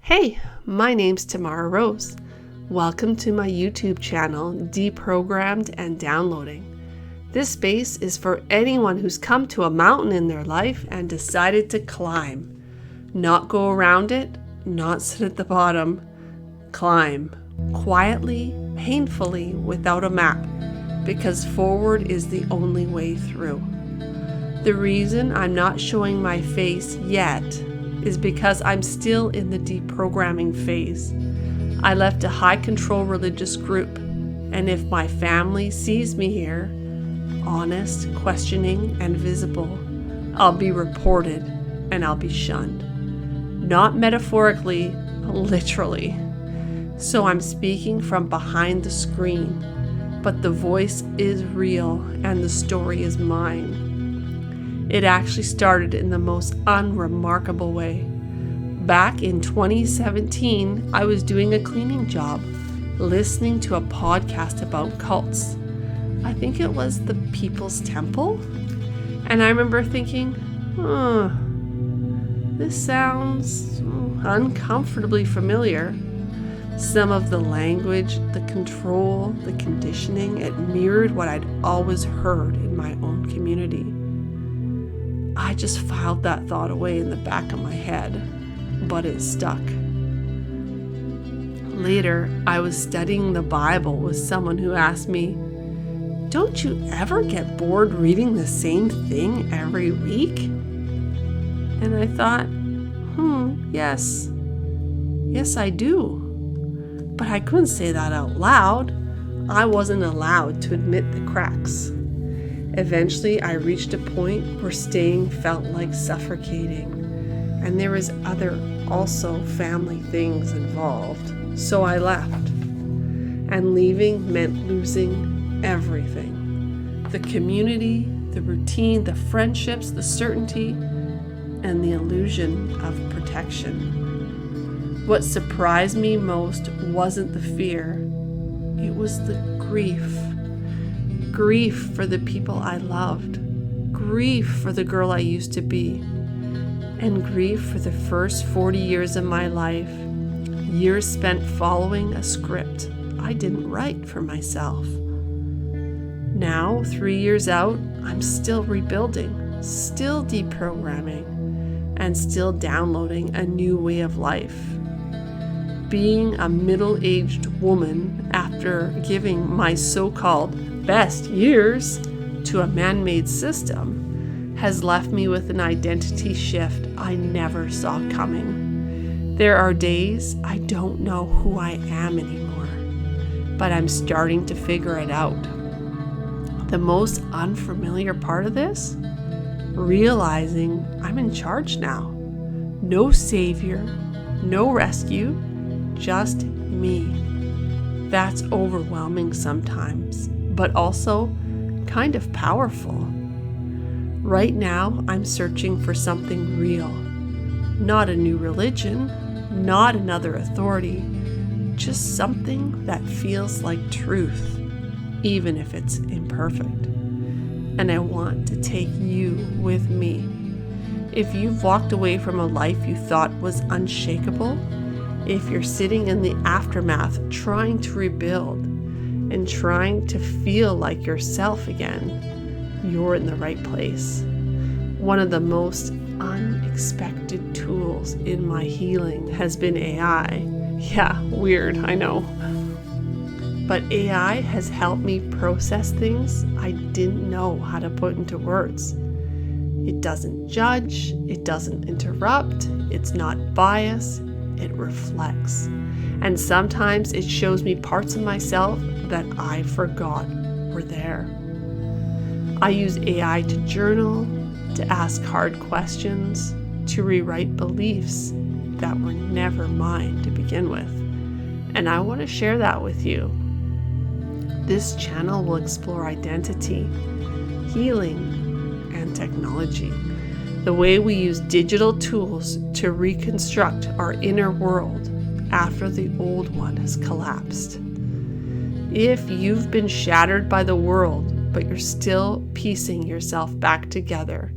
Hey, my name's Tamara Rose. Welcome to my YouTube channel, Deprogrammed and Downloading. This space is for anyone who's come to a mountain in their life and decided to climb. Not go around it, not sit at the bottom. Climb. Quietly, painfully, without a map, because forward is the only way through. The reason I'm not showing my face yet is because I'm still in the deprogramming phase. I left a high control religious group, and if my family sees me here, honest, questioning, and visible, I'll be reported and I'll be shunned. Not metaphorically, literally. So I'm speaking from behind the screen, but the voice is real and the story is mine. It actually started in the most unremarkable way. Back in 2017, I was doing a cleaning job, listening to a podcast about cults. I think it was the People's Temple. And I remember thinking, this sounds uncomfortably familiar. Some of the language, the control, the conditioning, it mirrored what I'd always heard in my own community. I just filed that thought away in the back of my head, but it stuck. Later, I was studying the Bible with someone who asked me, "Don't you ever get bored reading the same thing every week?" And I thought, yes. Yes, I do. But I couldn't say that out loud. I wasn't allowed to admit the cracks. Eventually, I reached a point where staying felt like suffocating, and there was also family things involved. So I left, and leaving meant losing everything. The community, the routine, the friendships, the certainty, and the illusion of protection. What surprised me most wasn't the fear, it was the grief. Grief for the people I loved, grief for the girl I used to be, and grief for the first 40 years of my life, years spent following a script I didn't write for myself. Now, 3 years out, I'm still rebuilding, still deprogramming, and still downloading a new way of life. Being a middle-aged woman after giving my so-called best years to a man-made system has left me with an identity shift I never saw coming. There are days I don't know who I am anymore, but I'm starting to figure it out. The most unfamiliar part of this? Realizing I'm in charge now. No savior, no rescue, just me. That's overwhelming sometimes, but also kind of powerful. Right now, I'm searching for something real. Not a new religion, not another authority, just something that feels like truth, even if it's imperfect. And I want to take you with me. If you've walked away from a life you thought was unshakable, if you're sitting in the aftermath trying to rebuild and trying to feel like yourself again, you're in the right place. One of the most unexpected tools in my healing has been AI. Yeah, weird, I know. But AI has helped me process things I didn't know how to put into words. It doesn't judge, it doesn't interrupt, it's not biased, it reflects. And sometimes it shows me parts of myself that I forgot were there. I use AI to journal, to ask hard questions, to rewrite beliefs that were never mine to begin with. And I want to share that with you. This channel will explore identity, healing, and technology. The way we use digital tools to reconstruct our inner world after the old one has collapsed. If you've been shattered by the world, but you're still piecing yourself back together,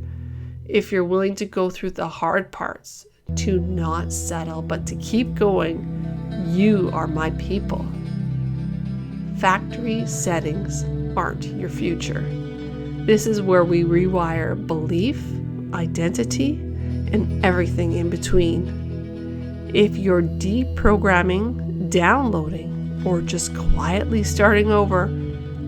if you're willing to go through the hard parts to not settle, but to keep going. You are my people. Factory settings aren't your future. This is where we rewire belief, identity, and everything in between. If you're deprogramming, downloading, or just quietly starting over,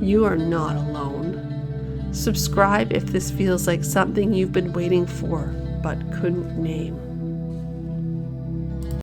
you are not alone. Subscribe if this feels like something you've been waiting for but couldn't name.